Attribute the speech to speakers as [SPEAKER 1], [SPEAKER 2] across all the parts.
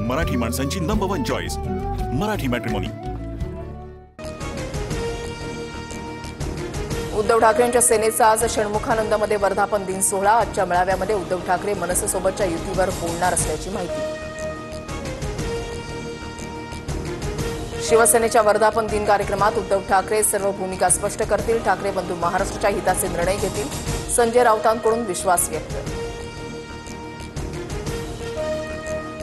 [SPEAKER 1] मराठी माणसांची number 1 choice Marathi matrimony.
[SPEAKER 2] Uddhav ठाकरेंच्या सेनेचा आज षण्मुखानंदमध्ये वर्धापन दिन सोहळा। आजच्या मेळाव्यामध्ये उद्धव ठाकरे मनसेसोबतच्या युतीवर बोलणार असल्याची माहिती। शिवसेनेच्या वर्धापन दिन कार्यक्रमात उद्धव ठाकरे सर्व भूमिका स्पष्ट करतील। ठाकरे बंधू महाराष्ट्राच्या हिताचे निर्णय घेतील। संजय राऊतांकडून विश्वास व्यक्त।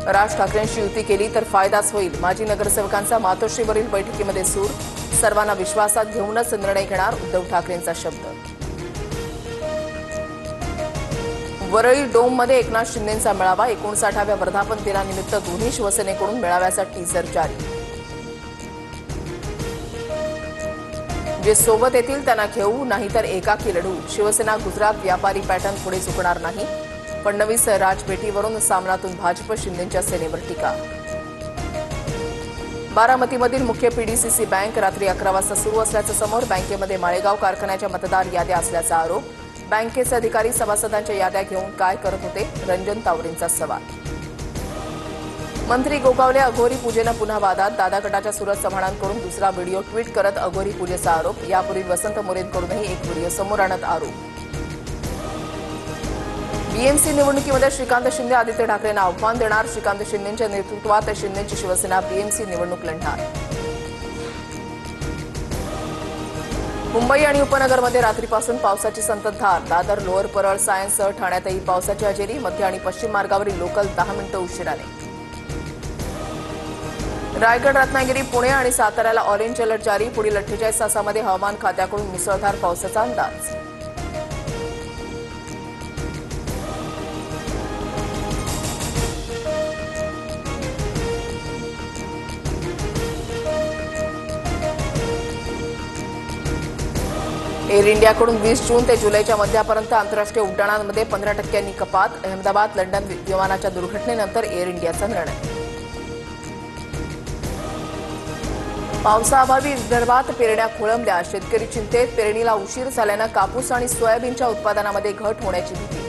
[SPEAKER 2] राज ठाकरेंशी युती केली तर फायदाच होईल। माजी नगरसेवकांचा मातोश्रीवरील बैठकीमध्ये सूर। सर्वांना विश्वासात घेऊनच निर्णय घेणार उद्धव ठाकरेंचा शब्द। वरळी डोममध्ये एकनाथ शिंदेंचा मेळावा। 59व्या वर्धापन दिनानिमित्त दोन्ही शिवसेनेकडून मेळाव्याचा टीझर जारी। जे सोबत येतील त्यांना घेऊ, नाहीतर एकाकी लढू। शिवसेना गुजरात व्यापारी पॅटर्न पुढे झुकणार नाही। फडणवीस राजपेटीवरून सामनातून भाजप शिंदेंच्या सेनेवर टीका। बारामतीमधील मुख्य पीडीसीसी बँक रात्री 11 वाजता सुरू असल्याचं समोर। बँकेमध्ये माळेगाव कारखान्याच्या मतदार याद्या असल्याचा आरोप। बँकेचे अधिकारी सभासदांच्या याद्या घेऊन काय करत होते? रंजन तावरेंचा सवाल। मंत्री गोगावले अघोरी पूजेनं पुन्हा वादात। दादा गटाच्या सुरज चव्हाणांकडून दुसरा व्हिडिओ ट्विट करत अघोरी पूजेचा आरोप। यापूर्वी वसंत मोरेंकडूनही एक व्हिडिओ समोर आणत आरोप। बीएमसी निवडणुकीमध्ये श्रीकांत शिंदे आदित्य ठाकरेंना आव्हान देणार। श्रीकांत शिंदेंच्या नेतृत्वात शिंदेंची शिवसेना बीएमसी निवडणूक लढणार। मुंबई आणि उपनगरमध्ये रात्रीपासून पावसाची संततधार। दादर लोअर परळ सायन्ससह ठाण्यातही पावसाची हजेरी। मध्य आणि पश्चिम मार्गावरील लोकल 10 मिनिटं उशिराने। रायगड, रत्नागिरी, पुणे आणि साताऱ्याला ऑरेंज अलर्ट जारी। पुढील 48 तासांमध्ये हवामान खात्याकडून मुसळधार पावसाचा अंदाज। एअर इंडियाकडून 20 जून ते जुलैच्या मध्यापर्यंत आंतरराष्ट्रीय उड्डाणांमध्ये 15% कपात। अहमदाबाद लंडन विमानाच्या दुर्घटनेनंतर एअर इंडियाचा निर्णय। पावसाअभावी विदर्भात पेरण्या खोळंबल्या। शेतकरी चिंतेत। पेरणीला उशीर झाल्यानं कापूस आणि सोयाबीनच्या उत्पादनामध्ये घट होण्याची भीती।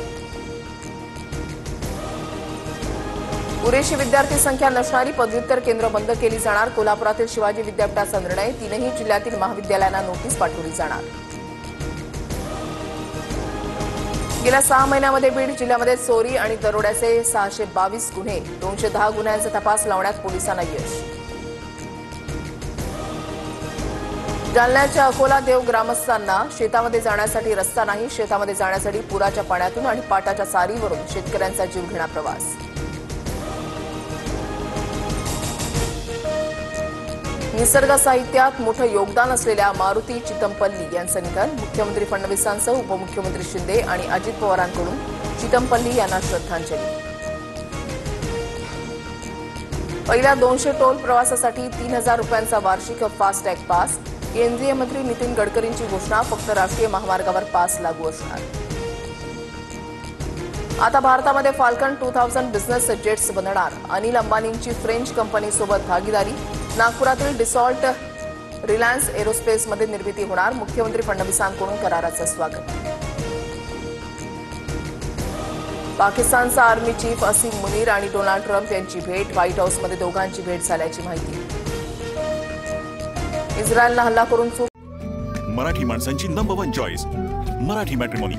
[SPEAKER 2] पुरेशी विद्यार्थी संख्या नसणारी पदव्युत्तर केंद्र बंद केली जाणार। कोल्हापुरातील शिवाजी विद्यापीठाचा निर्णय। 3ही जिल्ह्यातील महाविद्यालयांना नोटीस पाठवली जाणार। गेल्या 6 महिन्यामध्ये बीड जिल्ह्यामध्ये चोरी आणि दरोड्याचे 622 गुन्हे। 210 गुन्ह्यांचा तपास लावण्यात पोलिसांना यश। जालन्याच्या अकोला देव ग्रामस्थांना शेतामध्ये जाण्यासाठी रस्ता नाही। शेतामध्ये जाण्यासाठी पुराच्या पाण्यातून आणि पाटाच्या चारीवरून शेतकऱ्यांचा जीवघेणा प्रवास। निसर्ग साहित्यात मोठं योगदान असलेल्या मारुती चितमपल्ली यांचं निधन। मुख्यमंत्री फडणवीसांसह उपमुख्यमंत्री शिंदे आणि अजित पवारांकडून चितमपल्ली यांना श्रद्धांजली। पहिल्या 200 टोल प्रवासासाठी 3000 रुपयांचा वार्षिक फास्टॅग पास। केंद्रीय मंत्री नितीन गडकरींची घोषणा। फक्त राष्ट्रीय महामार्गावर पास लागू असणार। आता भारतामध्ये फाल्कन 2000 बिझनेस जेट्स बनणार। अनिल अंबानींची फ्रेंच कंपनीसोबत भागीदारी। नागपुरातील डिसॉल्ट रिलायन्स एरोस्पेसमध्ये निर्मिती होणार। मुख्यमंत्री फडणवीसांकडून कराराचं स्वागत। पाकिस्तानचा आर्मी चीफ असीम मुनीर आणि डोनाल्ड ट्रम्प यांची भेट। व्हाईट हाऊसमध्ये दोघांची भेट झाल्याची माहिती। इस्रायलनं हल्ला करून
[SPEAKER 1] मराठी माणसांची नंबर 1 चॉईस मराठी मॅट्रिमोनी।